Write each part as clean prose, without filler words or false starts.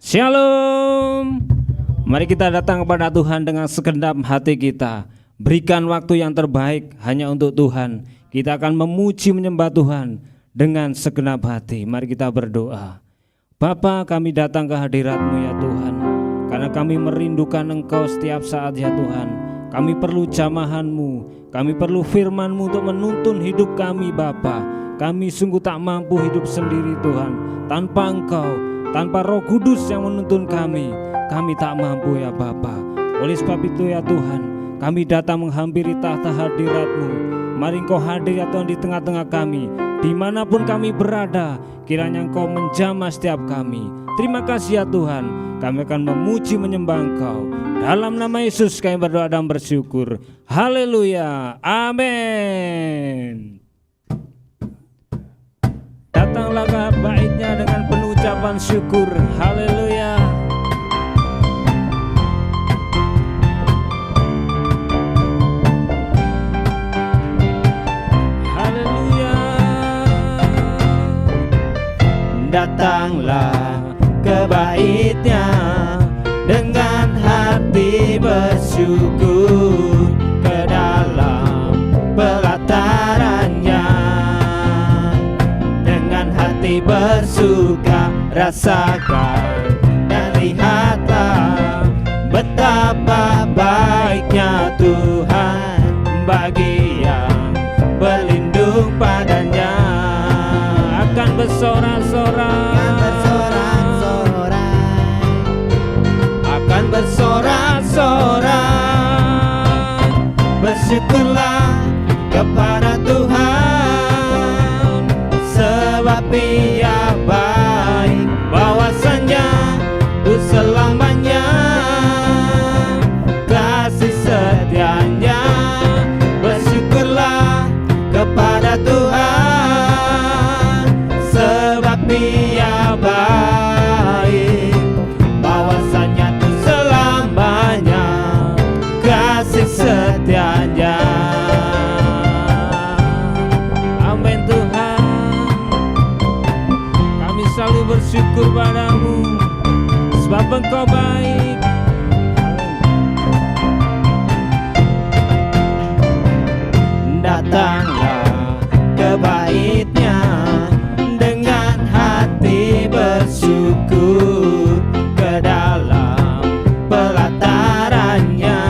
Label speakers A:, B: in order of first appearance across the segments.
A: Shalom. Mari kita datang kepada Tuhan dengan segenap hati kita. Berikan waktu yang terbaik hanya untuk Tuhan. Kita akan memuji menyembah Tuhan dengan segenap hati. Mari kita berdoa. Bapa, kami datang ke hadirat-Mu ya Tuhan, karena kami merindukan Engkau setiap saat ya Tuhan. Kami perlu jamahan-Mu, kami perlu firman-Mu untuk menuntun hidup kami Bapa. Kami sungguh tak mampu hidup sendiri Tuhan. Tanpa Engkau, tanpa Roh Kudus yang menuntun kami tak mampu ya Bapa. Oleh sebab itu ya Tuhan, kami datang menghampiri tahta hadirat-Mu. Mari Engkau hadir ya Tuhan di tengah-tengah kami. Dimanapun kami berada, kiranya Engkau menjamah setiap kami. Terima kasih ya Tuhan. Kami akan memuji menyembah Engkau. Dalam nama Yesus kami berdoa dan bersyukur. Haleluya. Amin. Datanglah ke baitnya dengan penuh ucapan syukur. Haleluya. Haleluya. Datanglah ke baitnya dengan hati bersyukur, ke dalam pelatarannya dengan hati bersuka. Rasakan dan lihatlah betapa baiknya Tuhan bagi yang berlindung padanya. Akan bersorak-sorai, akan bersorak-sorai. Bersyukurlah kepada Tuhan, sebab Ia baik, bahwasanya untuk selamanya kasih setianya. Bersyukurlah kepada Tuhan, sebab Ia baik, bahwasanya untuk selamanya kasih setianya. Amin Tuhan. Kami selalu bersyukur padamu, sebab Engkau baik. Datanglah ke baitnya dengan hati bersyukur, ke dalam pelatarannya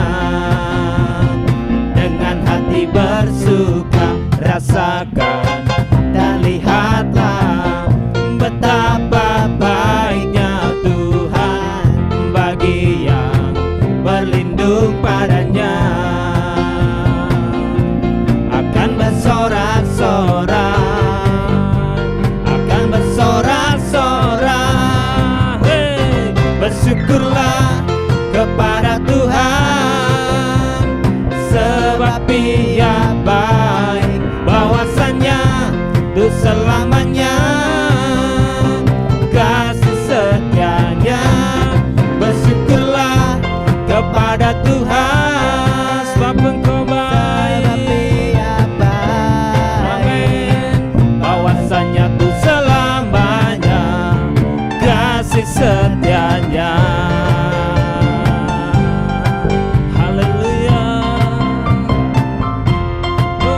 A: dengan hati bersuka. Rasakan dan lihatlah betapa baiknya Tuhan bagi yang berlindung padanya. Akan bersorak-sorai, akan bersorak-sorai. Hey, bersyukurlah kepada Tuhan, sebab Ia baik, bahwasanya untuk selamanya kasih setianya. Bersyukurlah kepada Tuhan, sebab Engkau baik. Amin. Bahwasanya untuk selamanya kasih setianya. Haleluya. Oh.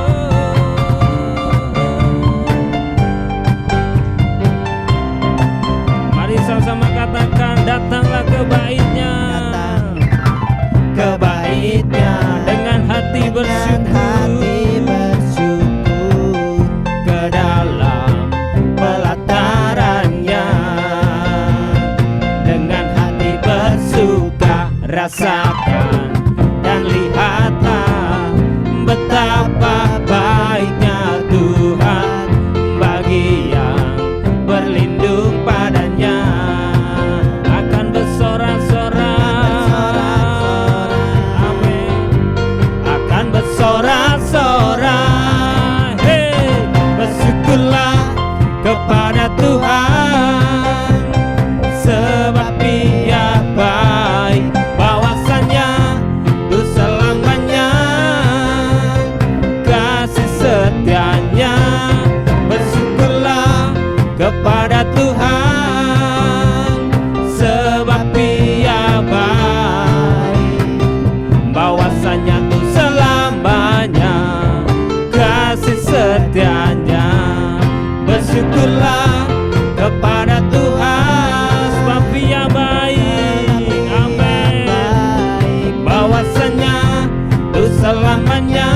A: selamanya.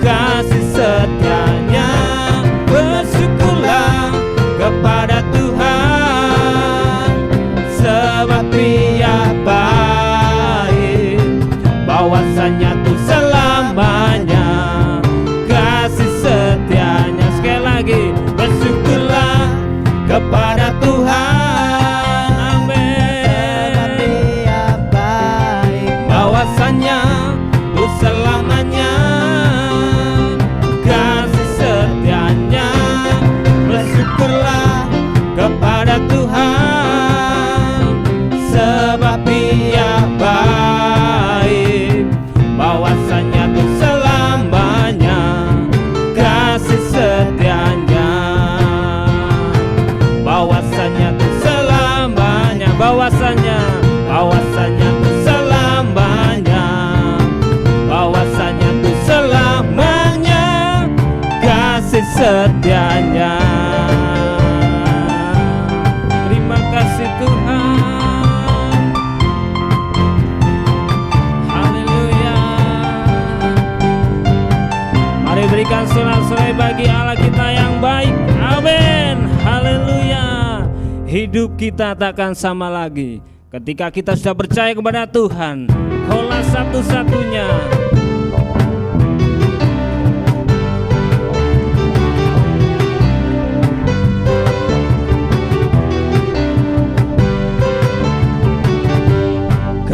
A: Kasih setianya, bersyukurlah kepada Tuhan, sebab Dia baik, bahwasanya tuh selamanya. Kasih setianya, sekali lagi, bersyukurlah kepada Tuhan, amin.
B: Sebab Dia baik,
A: Bahwasanya tuh selamanya. Kasih setianya, bersyukurlah kepada Tuhan, sebab Dia baik, bahwasanya tuh selamanya. Kasih setianya, bahwasanya tuh selamanya, bahwasanya tuh selamanya, bahwasanya tuh selamanya. Kasih setianya. Terima kasih Tuhan. Haleluya. Mari berikan sorak-sorai bagi Allah kita yang baik. Amin. Haleluya. Hidup kita takkan sama lagi ketika kita sudah percaya kepada Tuhan. Kaulah satu-satunya.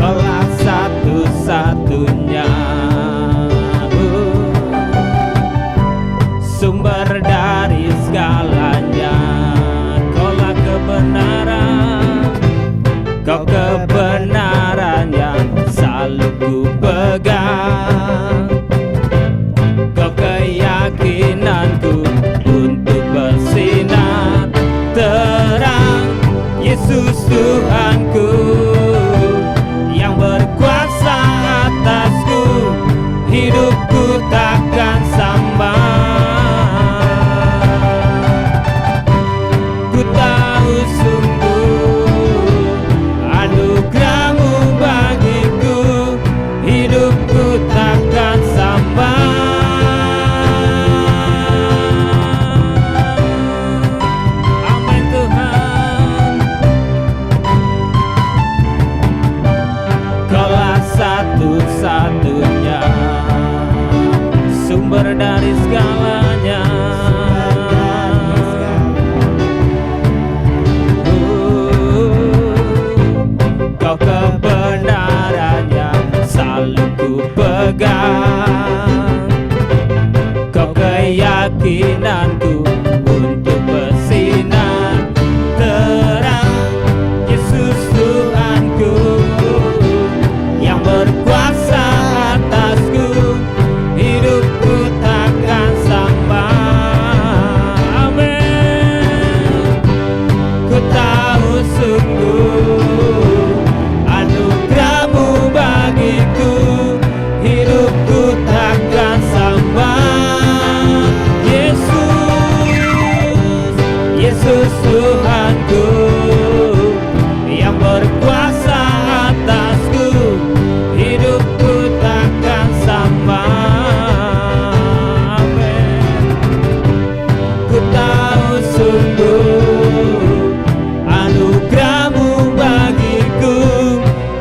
A: Kaulah satu-satunya, sumber dari segalanya. Kaulah kebenaran, Kau kebenaran yang selalu ku pegang. Kau keyakinanku untuk bersinar terang. Yesus Tuhanku yang berkuasa atasku, hidupku takkan sama. Ku tahu sungguh anugerah-Mu bagiku, hidupku takkan sama. Amin Tuhan. Kaulah satu-satunya, sumber dari segalanya. Kau kebenaran yang selalu ku pegang. Kau keyakinanku untuk bersinar terang. Yesus Tuhanku yang berkuasa atasku, hidupku takkan sama. Amin. Ku tahu sungguh anugerah-Mu bagiku, hidupku takkan sama. Yesus Tuhanku yang berkuasa atasku, hidupku takkan sama. Amin. Ku tahu sungguh anugerah-Mu bagiku,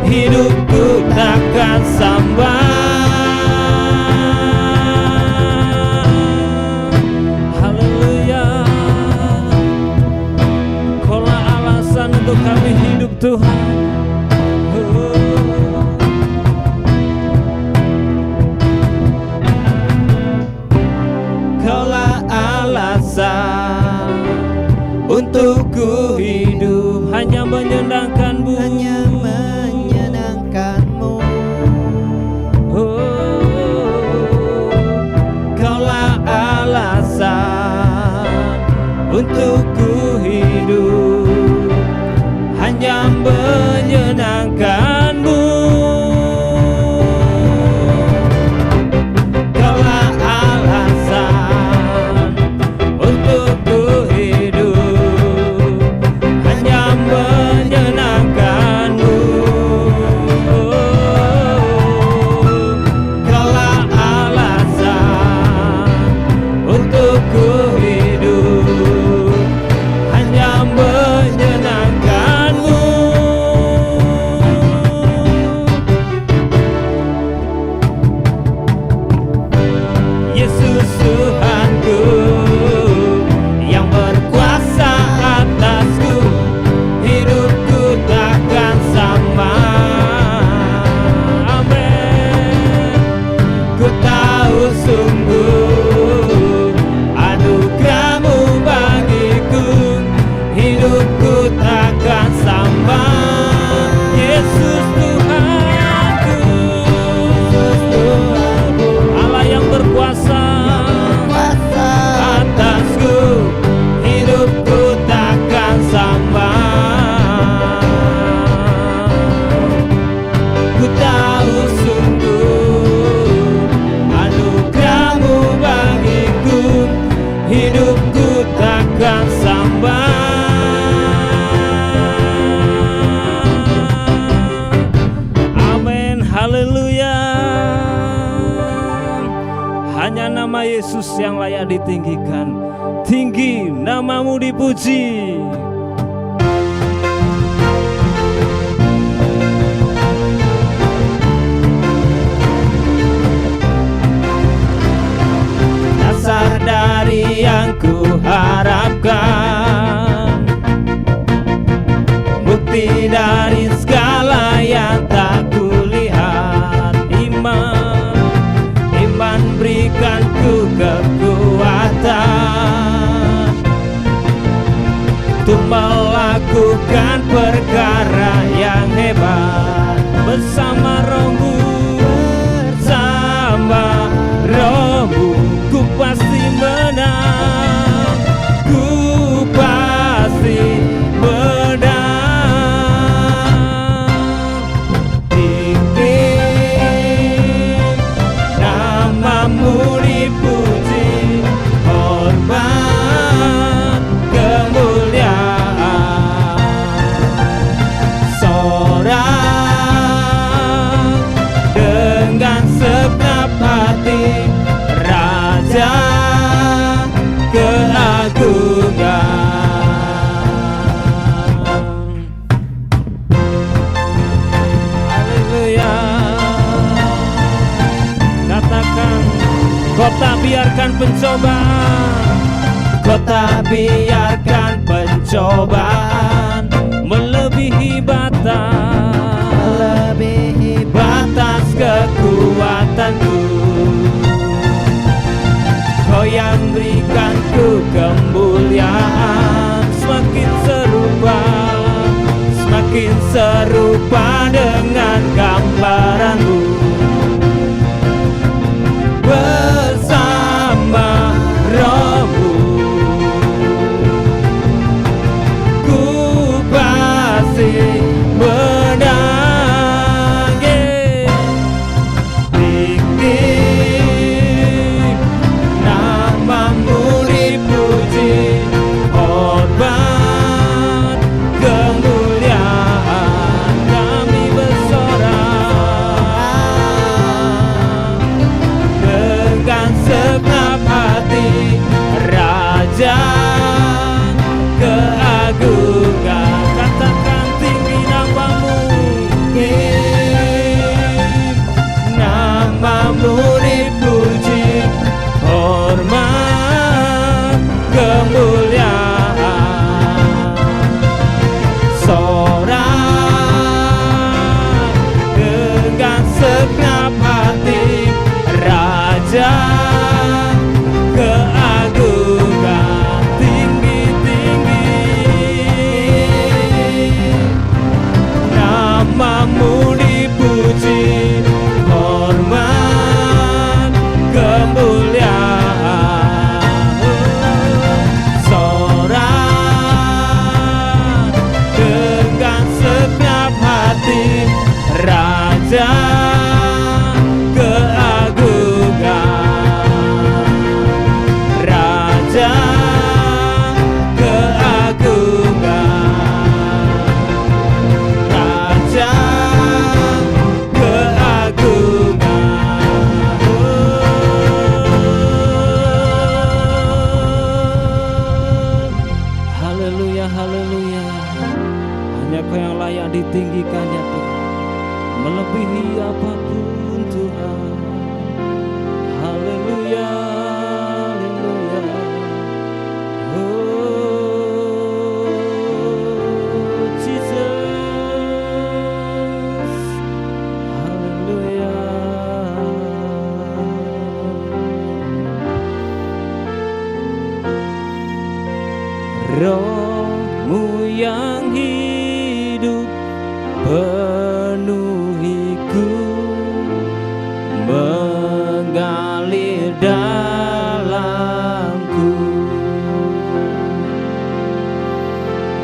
A: hidupku takkan sama. Haleluya. Kaulah alasan untuk kami hidup Tuhan. Kaulah alasan untuk ku hidup, hanya menyenangkan-Mu,
B: hanya menyenangkan-Mu.
A: Kaulah alasan untuk ku hidup, hanya menyenangkan-Mu. Kaulah alasan untuk ku hidup, hanya menyenangkan-Mu. hanya nama Yesus yang layak ditinggikan. Tinggi namamu dipuji.
B: Dasar dari yang ku harapkan, bukti dari segala yang tak kulihat. Iman berikan ku kekuatan untuk melakukan perkara yang hebat. Bersama Rohmu, bersama Rohmu, ku pasti menang, ku pasti menang. Tinggi namamu dipuji, hormat kemuliaan. Sorak dengan segenap hati, Raja keagungan. Haleluya. Katakan, kau tak biarkan pencobaan, kau tak biarkan pencobaan melebihi batas kekuatanku. Kau yang berikan ku kemuliaan, semakin serupa dengan gambaranmu. Bersama Rohmu, ku pasti menang. Tinggi namamu dipuji, hormat kemuliaan. Kami bersorak dengan segenap hati, Raja keagungan. Katakan, tinggi namamu, namamu dipuji, hormat kemuliaan. Sorak dengan segenap hati, Raja keagungan. Tinggi-tinggi namamu dipuji, hormat kemuliaan. Sorak dengan segenap hati, Raja keagungan. Raja keagungan. Raja keagungan. Haleluya, haleluya. Hanya Kau yang layak ditinggikan ya Tuhan, melebihi apapun Tuhan. Haleluya, haleluya. Oh Jesus, haleluya. Rohmu yang hidup penuhiku, mengalir dalamku.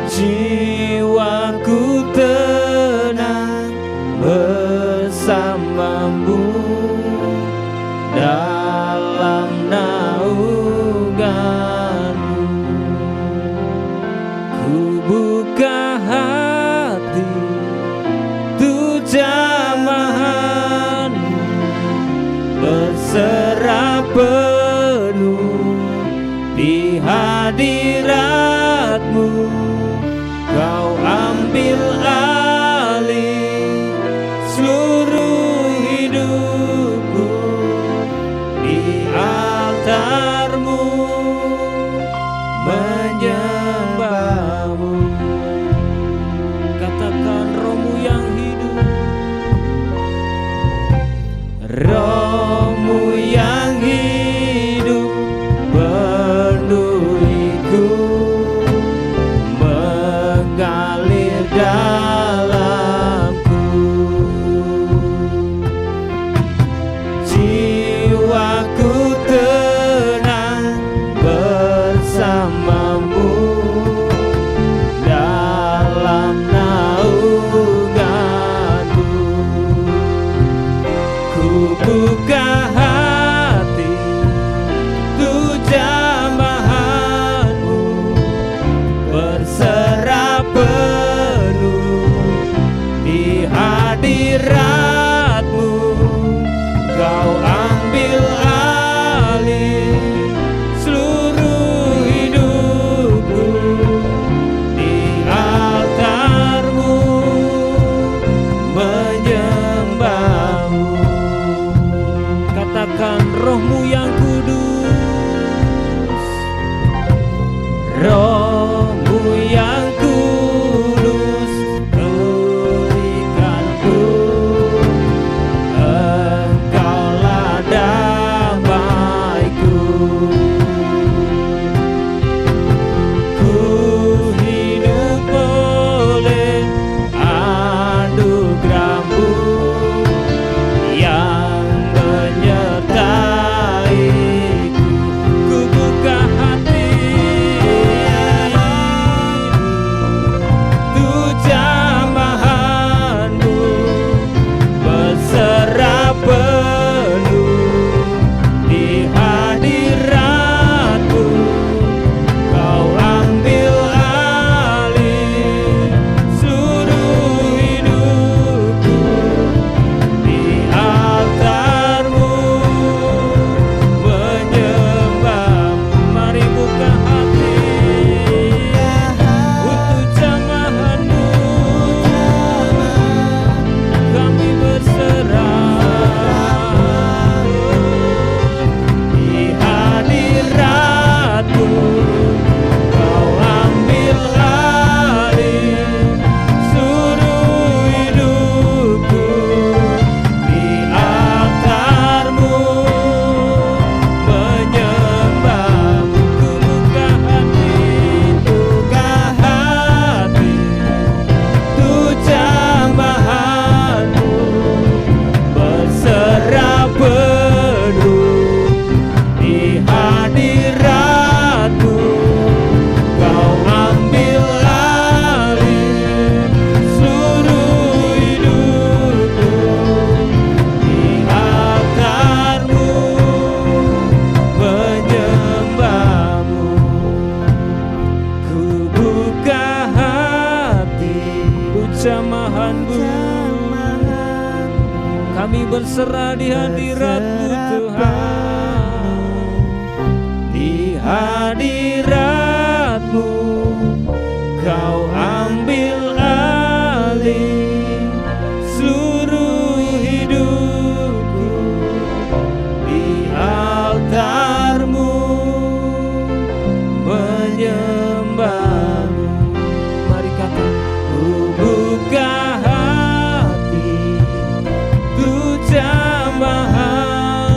B: Jiwaku tenang bersamamu dalam naunganmu. Ku buka hati tu jamahanmu, berserah penuh di hadirat-Mu. Kau ambil alih seluruh hidupku di altar-Mu, menyembah-Mu.
A: Katakan Roh-Mu yang hidup,
B: Roh-Mu yang hidup penuhiku, mengalir dalamku. Jiwaku tenang bersama-Mu dalam naungan-Mu. Ku buka hati untuk jamahan-Mu, berserah penuh di hadirat-Mu. Kau ambil alih seluruh hidupku di altar-Mu, menyembah-Mu.
A: katakan Roh-Mu yang kudus,
B: Roh-Mu yang kudus berikanku, Engkaulah damaiku. Ku hidup oleh anugerah-Mu yang menyertaiku. Ku buka hati untuk jamahan-Mu, berserah penuh di hadirat-Mu. Kau ambil alih seluruh hidupku di altar-Mu, menyembah-Mu.
A: mari buka hati untuk jamahan-Mu. Kami berserah
B: Di hadirat-Mu. Kau ambil alih seluruh hidupku di altar-Mu, menyembah-Mu. Ku buka hati untuk jamahan-Mu, berserah penuh di hadirat-Mu. Kau ambil alih seluruh hidupku di altar-Mu, menyembah-Mu. Ku buka hati
A: jamahan-Mu. Kami berserah di hadirat-Mu Tuhan.
B: di hadirat-Mu. Kau ambil alih seluruh hidupku di altar-Mu, menyembah-Mu.
A: Mari katakan
B: Ku buka hati untuk jamahan-Mu,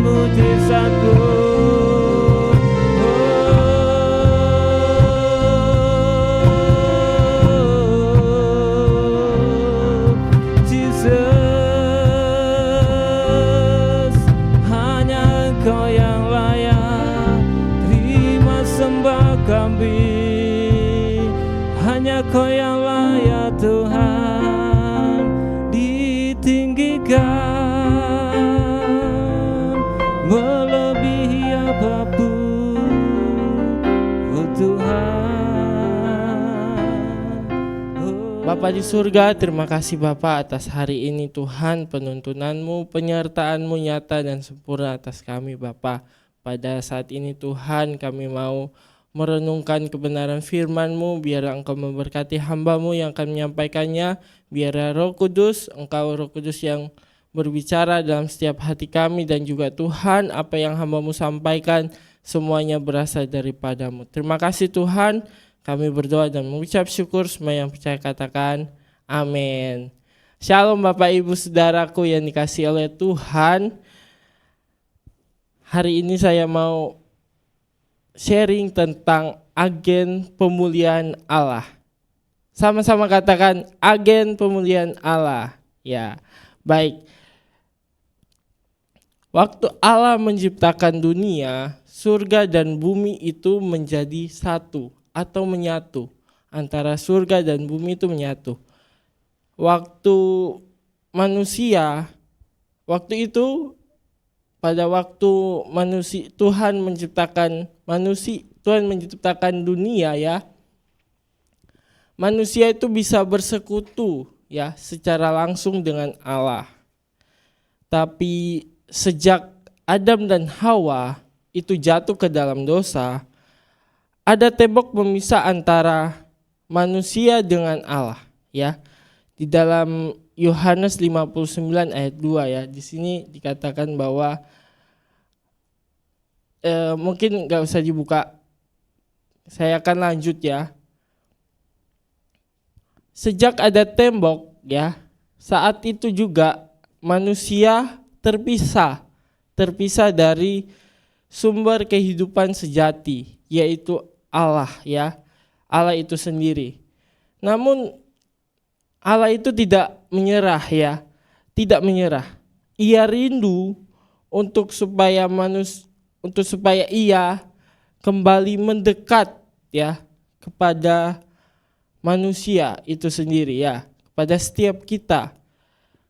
B: mujizatku. Jesus, hanya Engkau yang layak terima sembah kami. Hanya Kau yang layak Tuhan ditinggikan, melebihi apapun, oh Tuhan. Oh.
C: Bapa di surga, terima kasih Bapa atas hari ini Tuhan, penuntunanmu, penyertaanmu nyata dan sempurna atas kami Bapa. Pada saat ini Tuhan, kami mau merenungkan kebenaran firman-Mu, biar Engkau memberkati hamba-Mu yang akan menyampaikannya, biar Roh Kudus, Engkau Roh Kudus yang berbicara dalam setiap hati kami, dan juga Tuhan, apa yang hamba-Mu sampaikan semuanya berasal daripada-Mu. Terima kasih Tuhan, kami berdoa dan mengucap syukur, semua yang percaya katakan amin. Shalom Bapak Ibu Saudaraku yang dikasihi oleh Tuhan. Hari ini saya mau sharing tentang agen pemulihan Allah. Sama-sama katakan agen pemulihan Allah. Ya, baik. Waktu Allah menciptakan dunia, surga dan bumi itu menjadi satu atau menyatu. Antara surga dan bumi itu menyatu. Waktu manusia, waktu itu pada waktu Tuhan menciptakan dunia ya. Manusia itu bisa bersekutu ya secara langsung dengan Allah. Tapi sejak Adam dan Hawa itu jatuh ke dalam dosa, ada tembok pemisah antara manusia dengan Allah ya. Di dalam Yohanes 59 ayat 2 ya. Di sini dikatakan bahwa mungkin gak usah dibuka. Saya akan lanjut ya. Sejak ada tembok ya, saat itu juga manusia terpisah dari sumber kehidupan sejati, yaitu Allah ya. Allah itu sendiri. Namun Allah itu tidak menyerah ya, tidak menyerah. Ia rindu untuk supaya ia kembali mendekat ya kepada manusia itu sendiri ya, kepada setiap kita.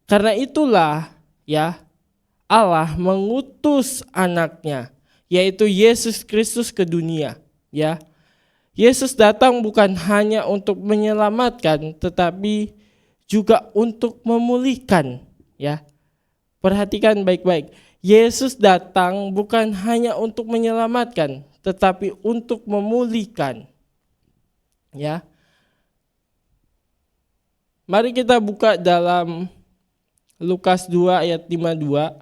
C: Karena itulah ya Allah mengutus anaknya, yaitu Yesus Kristus ke dunia ya. Yesus datang bukan hanya untuk menyelamatkan, tetapi juga untuk memulihkan ya. Perhatikan baik-baik. Yesus datang bukan hanya untuk menyelamatkan, tetapi untuk memulihkan. Ya. Mari kita buka dalam Lukas 2 ayat 52.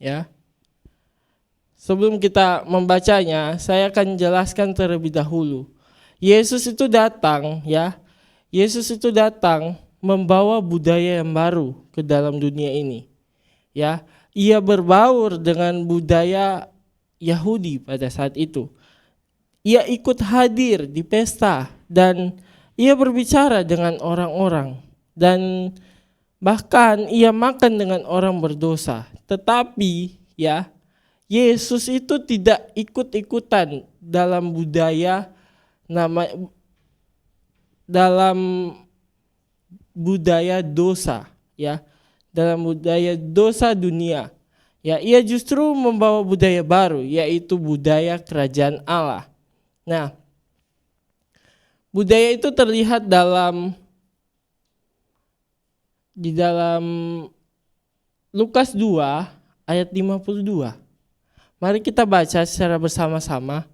C: Ya. Sebelum kita membacanya, saya akan jelaskan terlebih dahulu. Yesus itu datang ya. Yesus itu datang membawa budaya yang baru ke dalam dunia ini. Ya, ia berbaur dengan budaya Yahudi pada saat itu. Ia ikut hadir di pesta dan ia berbicara dengan orang-orang dan bahkan ia makan dengan orang berdosa. Tetapi ya, Yesus itu tidak ikut-ikutan dalam budaya dosa ya, dalam budaya dosa dunia ya. Ia justru membawa budaya baru, yaitu budaya kerajaan Allah. Nah, budaya itu terlihat di dalam Lukas 2 ayat 52. Mari kita baca secara bersama-sama.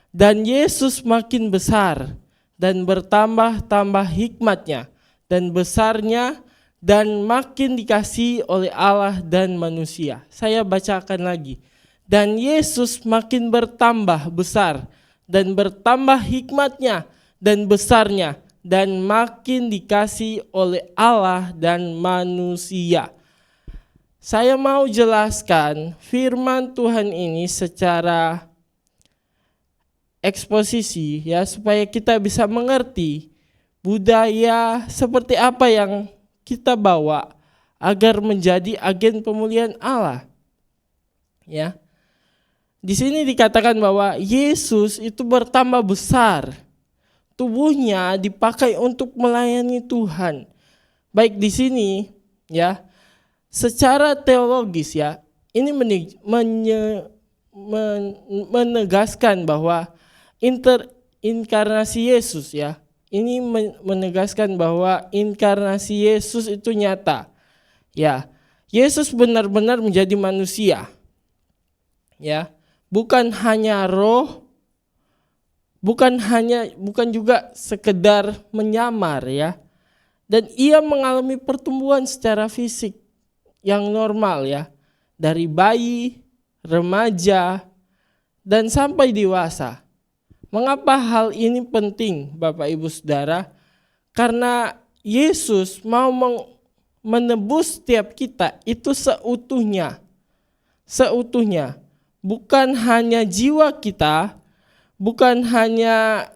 C: Dan Yesus makin besar dan bertambah-tambah hikmatnya dan besarnya dan makin dikasihi oleh Allah dan manusia. Saya bacakan lagi. Dan Yesus makin bertambah besar dan bertambah hikmatnya dan besarnya dan makin dikasihi oleh Allah dan manusia. saya mau jelaskan firman Tuhan ini secara eksposisi ya, supaya kita bisa mengerti budaya seperti apa yang kita bawa agar menjadi agen pemulihan Allah. Ya. Di sini dikatakan bahwa Yesus itu bertambah besar. Tubuhnya dipakai untuk melayani Tuhan. Baik di sini ya, secara teologis ya, ini menegaskan bahwa inkarnasi Yesus ya, ini menegaskan bahwa inkarnasi Yesus itu nyata. Ya, Yesus benar-benar menjadi manusia. Ya, bukan hanya roh, bukan juga sekedar menyamar ya. Dan ia mengalami pertumbuhan secara fisik yang normal ya, dari bayi, remaja, dan sampai dewasa. Mengapa hal ini penting, Bapak Ibu Saudara? Karena Yesus mau menebus setiap kita itu seutuhnya. Bukan hanya jiwa kita, bukan hanya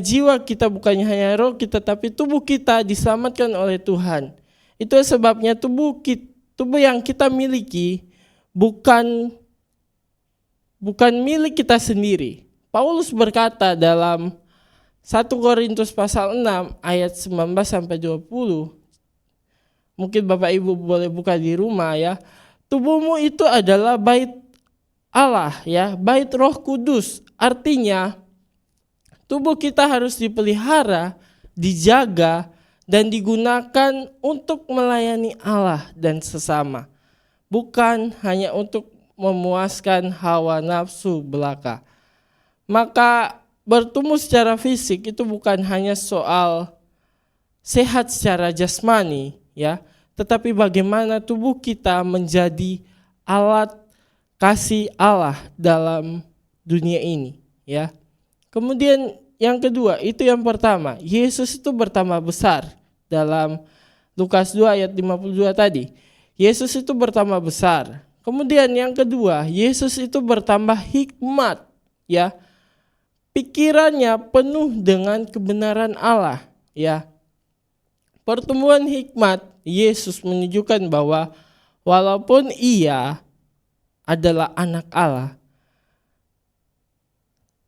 C: jiwa kita, bukan hanya roh kita, tapi tubuh kita diselamatkan oleh Tuhan. Itu sebabnya tubuh yang kita miliki bukan milik kita sendiri. Paulus berkata dalam 1 Korintus pasal 6 ayat 19 sampai 20. Mungkin Bapak Ibu boleh buka di rumah ya. Tubuhmu itu adalah bait Allah ya, bait Roh Kudus. Artinya tubuh kita harus dipelihara, dijaga, dan digunakan untuk melayani Allah dan sesama. Bukan hanya untuk memuaskan hawa nafsu belaka. Maka bertumbuh secara fisik itu bukan hanya soal sehat secara jasmani ya, tetapi bagaimana tubuh kita menjadi alat kasih Allah dalam dunia ini ya. Kemudian yang kedua, itu yang pertama, Yesus itu bertambah besar. Dalam Lukas 2 ayat 52 tadi, Yesus itu bertambah besar. Kemudian yang kedua, Yesus itu bertambah hikmat ya. Pikirannya penuh dengan kebenaran Allah ya. Pertumbuhan hikmat Yesus menunjukkan bahwa walaupun ia adalah anak Allah,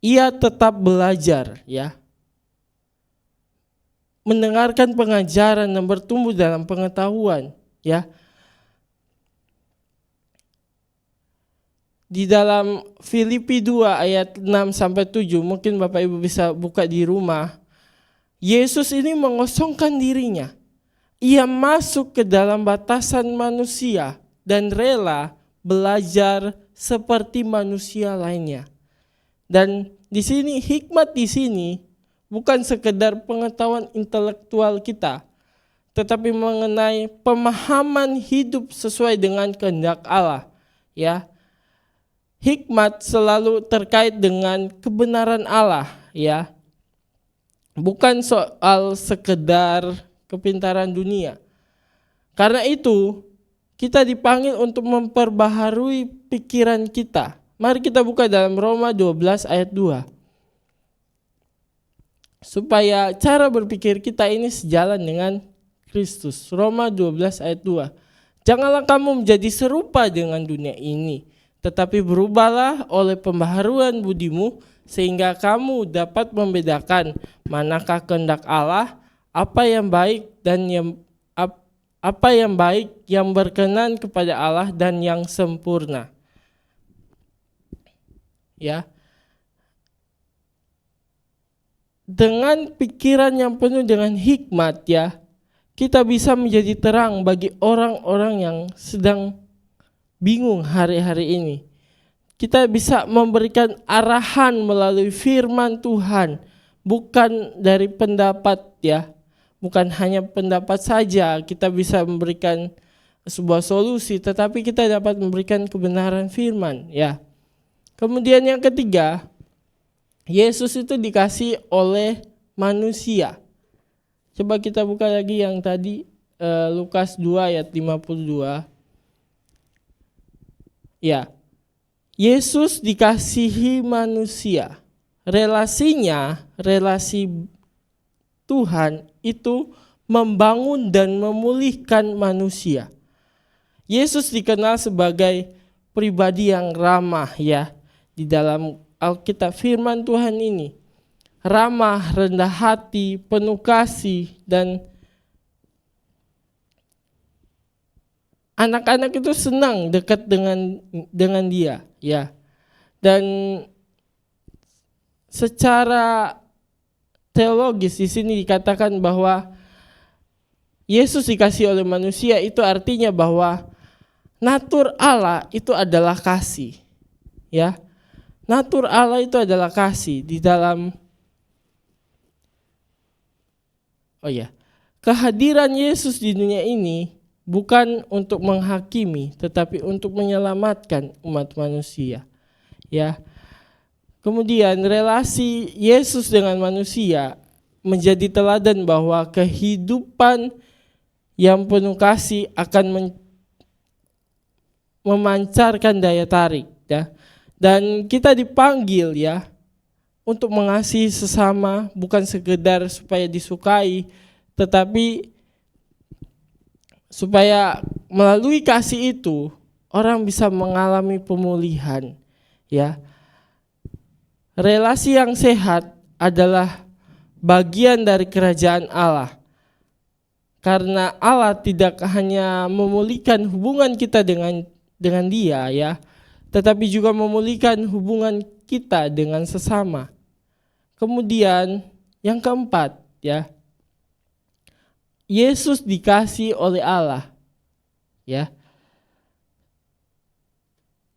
C: ia tetap belajar ya. Mendengarkan pengajaran dan bertumbuh dalam pengetahuan ya. Di dalam Filipi 2 ayat 6 sampai 7, mungkin Bapak Ibu bisa buka di rumah. Yesus ini mengosongkan dirinya. Ia masuk ke dalam batasan manusia dan rela belajar seperti manusia lainnya. Dan di sini hikmat di sini bukan sekedar pengetahuan intelektual kita, tetapi mengenai pemahaman hidup sesuai dengan kehendak Allah. Ya, hikmat selalu terkait dengan kebenaran Allah. Ya, bukan soal sekedar kepintaran dunia. Karena itu kita dipanggil untuk memperbaharui pikiran kita. Mari kita buka dalam Roma 12 ayat 2. Supaya cara berpikir kita ini sejalan dengan Kristus. Roma 12 ayat 2. Janganlah kamu menjadi serupa dengan dunia ini, tetapi berubahlah oleh pembaharuan budimu, sehingga kamu dapat membedakan manakah kehendak Allah, apa yang baik yang berkenan kepada Allah dan yang sempurna. Ya. Dengan pikiran yang penuh dengan hikmat ya, kita bisa menjadi terang bagi orang-orang yang sedang bingung hari-hari ini. Kita bisa memberikan arahan melalui firman Tuhan, bukan dari pendapat ya. Bukan hanya pendapat saja kita bisa memberikan sebuah solusi, tetapi kita dapat memberikan kebenaran firman ya. Kemudian yang ketiga, Yesus itu dikasih oleh manusia. Coba kita buka lagi yang tadi Lukas 2 ayat 52. Ya, Yesus dikasihi manusia. Relasinya, relasi Tuhan itu membangun dan memulihkan manusia. Yesus dikenal sebagai pribadi yang ramah ya. Di dalam Alkitab firman Tuhan ini. Ramah, rendah hati, penuh kasih, dan anak-anak itu senang dekat dengan dia ya. Dan secara teologis di sini dikatakan bahwa Yesus dikasihi oleh manusia, itu artinya bahwa natur Allah itu adalah kasih. Ya. Natur Allah itu adalah kasih di dalam kehadiran Yesus di dunia ini bukan untuk menghakimi, tetapi untuk menyelamatkan umat manusia. Ya. Kemudian relasi Yesus dengan manusia menjadi teladan bahwa kehidupan yang penuh kasih akan memancarkan daya tarik ya. Dan kita dipanggil ya untuk mengasihi sesama, bukan sekedar supaya disukai, tetapi supaya melalui kasih itu orang bisa mengalami pemulihan ya. Relasi yang sehat adalah bagian dari kerajaan Allah. Karena Allah tidak hanya memulihkan hubungan kita dengan Dia ya, tetapi juga memulihkan hubungan kita dengan sesama. Kemudian yang keempat ya, Yesus dikasihi oleh Allah. Ya.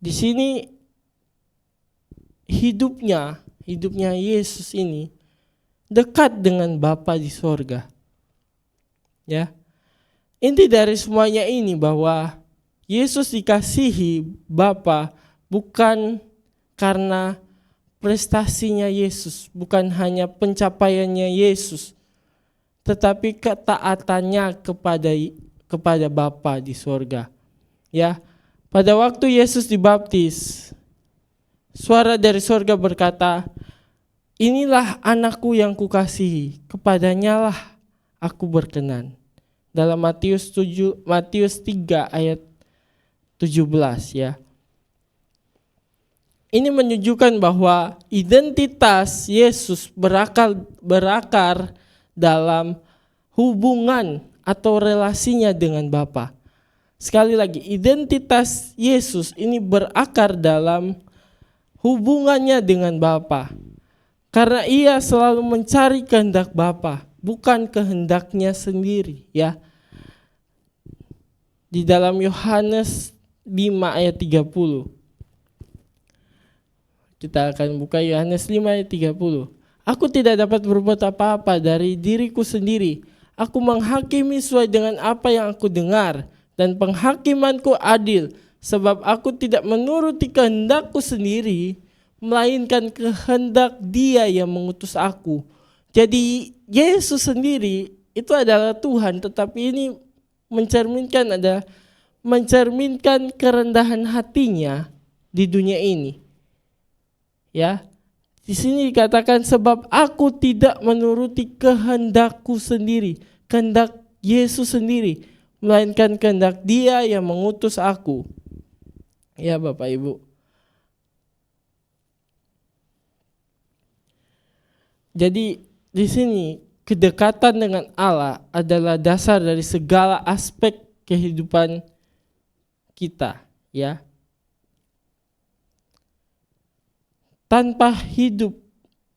C: Di sini hidupnya Yesus ini dekat dengan Bapa di sorga. Ya. Inti dari semuanya ini bahwa Yesus dikasihi Bapa bukan karena prestasinya Yesus, bukan hanya pencapaiannya Yesus, tetapi ketaatannya kepada Bapa di sorga. Ya. Pada waktu Yesus dibaptis, suara dari sorga berkata, "Inilah anakku yang kukasihi, kepadanya lah aku berkenan." Dalam Matius 3 ayat 17 ya. Ini menunjukkan bahwa identitas Yesus berakar dalam hubungan atau relasinya dengan Bapa. Sekali lagi, identitas Yesus ini berakar dalam hubungannya dengan Bapa. Karena ia selalu mencari kehendak Bapa, bukan kehendaknya sendiri ya. Di dalam Yohanes 5 ayat 30. Kita akan buka Yohanes 5 ayat 30. "Aku tidak dapat berbuat apa-apa dari diriku sendiri. Aku menghakimi sesuai dengan apa yang aku dengar, dan penghakimanku adil, sebab aku tidak menuruti kehendakku sendiri, melainkan kehendak Dia yang mengutus aku." Jadi Yesus sendiri itu adalah Tuhan, tetapi ini mencerminkan kerendahan hatinya di dunia ini. Ya. Di sini dikatakan sebab aku tidak menuruti kehendakku sendiri, kehendak Yesus sendiri, melainkan kehendak Dia yang mengutus aku. Ya Bapak Ibu. Jadi di sini kedekatan dengan Allah adalah dasar dari segala aspek kehidupan kita, ya. Tanpa hidup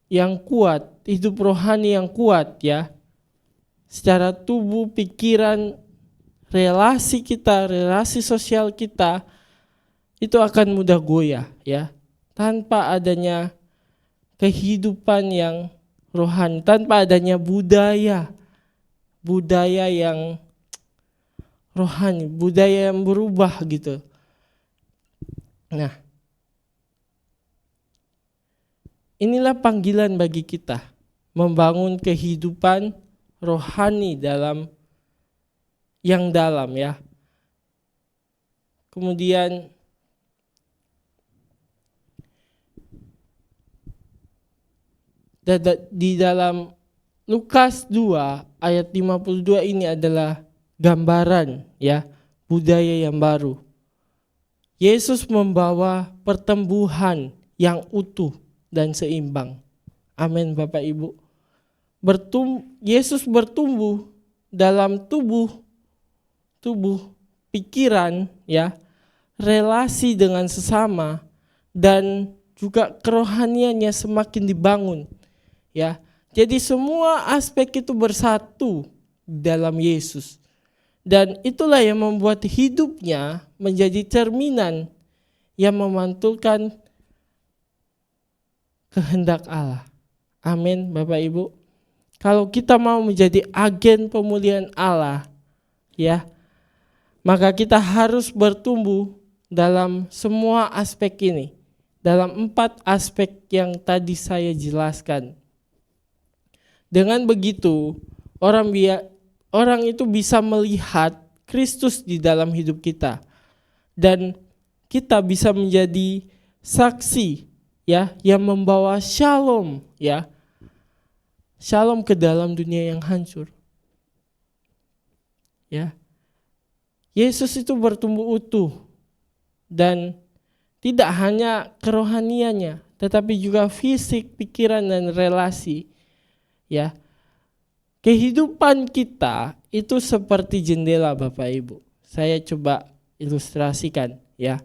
C: yang kuat, hidup rohani yang kuat ya, secara tubuh, pikiran, relasi kita, relasi sosial kita itu akan mudah goyah ya. Tanpa adanya kehidupan yang rohani, tanpa adanya budaya yang rohani, budaya yang berubah gitu. Nah, inilah panggilan bagi kita membangun kehidupan rohani dalam yang dalam ya. Kemudian di dalam Lukas 2 ayat 52 ini adalah gambaran ya budaya yang baru. Yesus membawa pertumbuhan yang utuh dan seimbang. Amin Bapak Ibu. Yesus bertumbuh dalam tubuh pikiran ya, relasi dengan sesama, dan juga kerohaniannya semakin dibangun ya. Jadi semua aspek itu bersatu dalam Yesus. Dan itulah yang membuat hidupnya menjadi cerminan yang memantulkan kehendak Allah. Amin Bapak Ibu. Kalau kita mau menjadi agen pemulihan Allah ya, maka kita harus bertumbuh dalam semua aspek ini. Dalam 4 aspek yang tadi saya jelaskan. Dengan begitu, orang itu bisa melihat Kristus di dalam hidup kita. Dan kita bisa menjadi saksi ya yang membawa shalom ya. Shalom ke dalam dunia yang hancur. Ya. Yesus itu bertumbuh utuh dan tidak hanya kerohaniannya, tetapi juga fisik, pikiran dan relasi. Ya. Kehidupan kita itu seperti jendela Bapak Ibu. Saya coba ilustrasikan ya.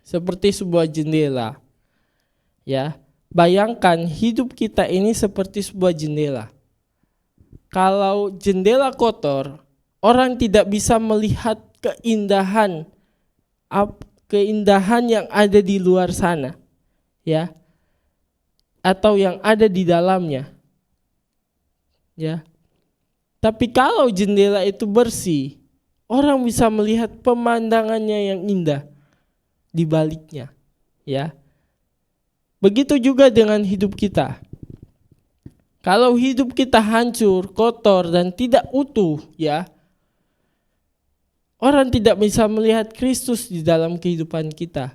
C: Seperti sebuah jendela. Ya. Bayangkan hidup kita ini seperti sebuah jendela. Kalau jendela kotor, orang tidak bisa melihat keindahan yang ada di luar sana. Ya. Atau yang ada di dalamnya. Ya. Tapi kalau jendela itu bersih, orang bisa melihat pemandangannya yang indah di baliknya, ya. Begitu juga dengan hidup kita. Kalau hidup kita hancur, kotor dan tidak utuh, ya. Orang tidak bisa melihat Kristus di dalam kehidupan kita.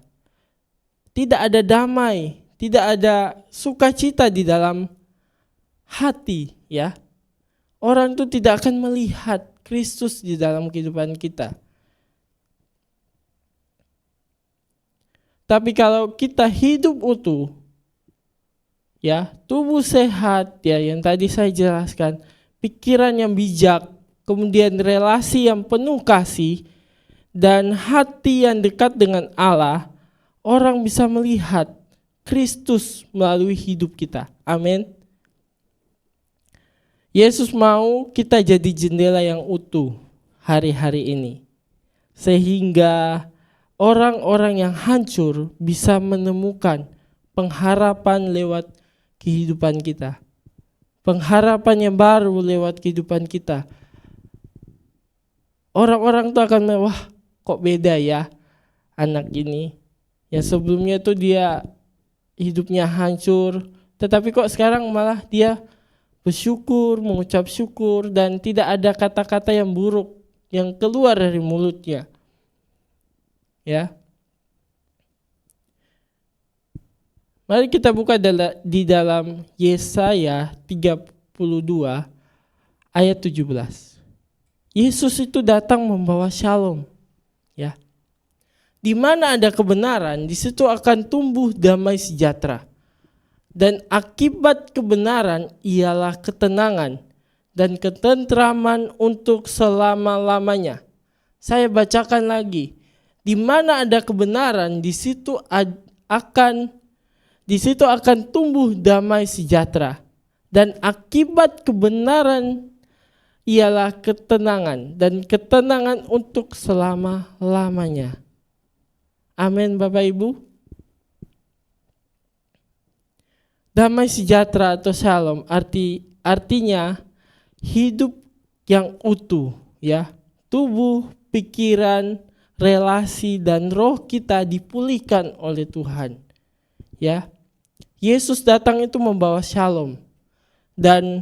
C: Tidak ada damai, tidak ada sukacita di dalam hati, ya. Orang itu tidak akan melihat Kristus di dalam kehidupan kita. Tapi kalau kita hidup utuh, ya, tubuh sehat, ya, yang tadi saya jelaskan, pikiran yang bijak, kemudian relasi yang penuh kasih, dan hati yang dekat dengan Allah, orang bisa melihat Kristus melalui hidup kita. Amin. Yesus mau kita jadi jendela yang utuh hari-hari ini. Sehingga orang-orang yang hancur bisa menemukan pengharapan lewat kehidupan kita. Pengharapan yang baru lewat kehidupan kita. Orang-orang tuh akan wah, kok beda ya anak ini. Yang sebelumnya tuh dia hidupnya hancur, tetapi kok sekarang malah dia bersyukur, mengucap syukur, dan tidak ada kata-kata yang buruk yang keluar dari mulutnya. Ya. Mari kita buka di dalam Yesaya 32 ayat 17. Yesus itu datang membawa shalom. Ya. Di mana ada kebenaran, di situ akan tumbuh damai sejahtera. Dan akibat kebenaran ialah ketenangan dan ketentraman untuk selama-lamanya. Saya bacakan lagi. Di mana ada kebenaran, di situ akan tumbuh damai sejahtera. Dan akibat kebenaran ialah ketenangan dan ketenangan untuk selama-lamanya. Amin Bapak Ibu. Damai sejahtera atau shalom artinya hidup yang utuh, ya. Tubuh, pikiran, relasi dan roh kita dipulihkan oleh Tuhan. Ya. Yesus datang itu membawa shalom. Dan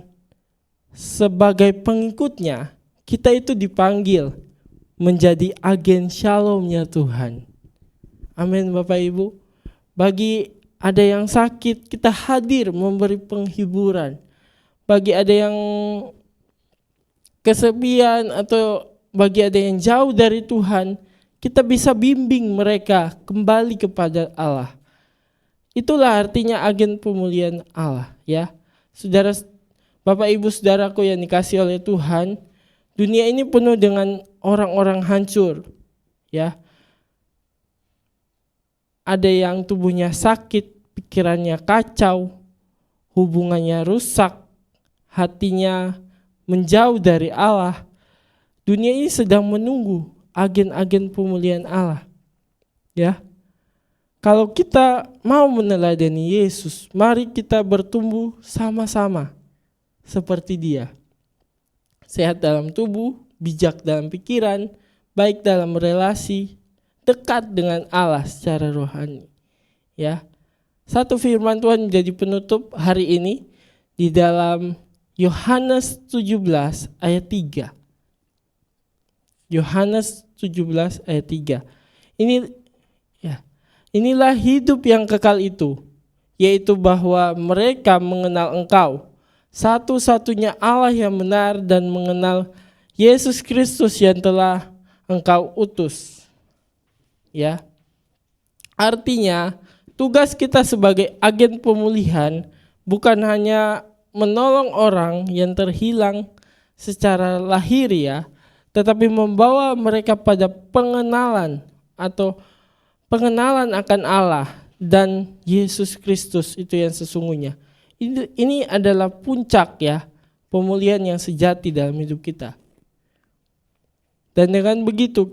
C: sebagai pengikutnya, kita itu dipanggil menjadi agen shalom-Nya Tuhan. Amin Bapak Ibu. Bagi ada yang sakit, kita hadir memberi penghiburan. Bagi ada yang kesepian atau bagi ada yang jauh dari Tuhan, kita bisa bimbing mereka kembali kepada Allah. Itulah artinya agen pemulihan Allah, ya. Saudara, Bapak Ibu Saudaraku yang dikasihi oleh Tuhan, dunia ini penuh dengan orang-orang hancur, ya. Ada yang tubuhnya sakit, pikirannya kacau, hubungannya rusak, hatinya menjauh dari Allah. Dunia ini sedang menunggu agen-agen pemulihan Allah. Ya. Kalau kita mau meneladani Yesus, mari kita bertumbuh sama-sama seperti Dia. Sehat dalam tubuh, bijak dalam pikiran, baik dalam relasi, dekat dengan Allah secara rohani. Ya. Satu firman Tuhan menjadi penutup hari ini di dalam Yohanes 17 ayat 3. Yohanes 17 ayat 3. Inilah hidup yang kekal itu, yaitu bahwa mereka mengenal Engkau, satu-satunya Allah yang benar, dan mengenal Yesus Kristus yang telah Engkau utus. Ya. Artinya, tugas kita sebagai agen pemulihan bukan hanya menolong orang yang terhilang secara lahiriah, tetapi membawa mereka pada pengenalan akan Allah dan Yesus Kristus itu yang sesungguhnya. Ini adalah puncak, ya, pemulihan yang sejati dalam hidup kita. Dan dengan begitu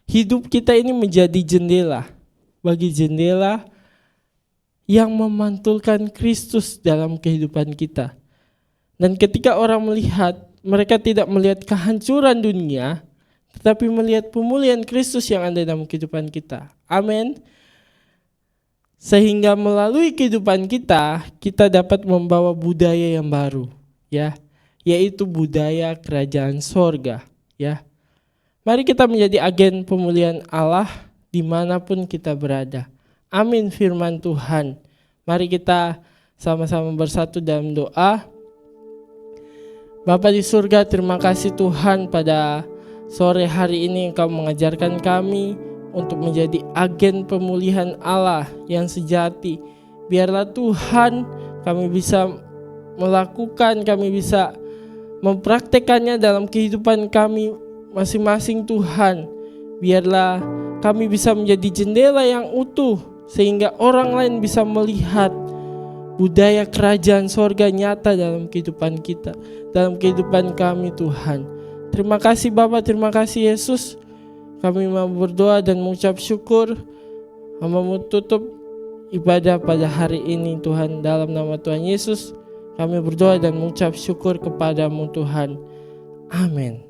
C: hidup kita ini menjadi jendela yang memantulkan Kristus dalam kehidupan kita. Dan ketika orang melihat, mereka tidak melihat kehancuran dunia, tetapi melihat pemulihan Kristus yang ada dalam kehidupan kita. Amin. Sehingga melalui kehidupan kita dapat membawa budaya yang baru, ya, yaitu budaya kerajaan sorga, ya. Mari kita menjadi agen pemulihan Allah dimanapun kita berada. Amin firman Tuhan. Mari kita sama-sama bersatu dalam doa. Bapa di surga, terima kasih Tuhan, pada sore hari ini Engkau mengajarkan kami untuk menjadi agen pemulihan Allah yang sejati. Biarlah Tuhan kami bisa melakukan, kami bisa mempraktekannya dalam kehidupan kami masing-masing Tuhan. Biarlah kami bisa menjadi jendela yang utuh, sehingga orang lain bisa melihat budaya kerajaan sorga nyata dalam kehidupan kita, dalam kehidupan kami Tuhan. Terima kasih Bapa, terima kasih Yesus. Kami mau berdoa dan mengucap syukur. Hamba mau tutup ibadah pada hari ini Tuhan, dalam nama Tuhan Yesus. Kami berdoa dan mengucap syukur kepadamu Tuhan. Amin.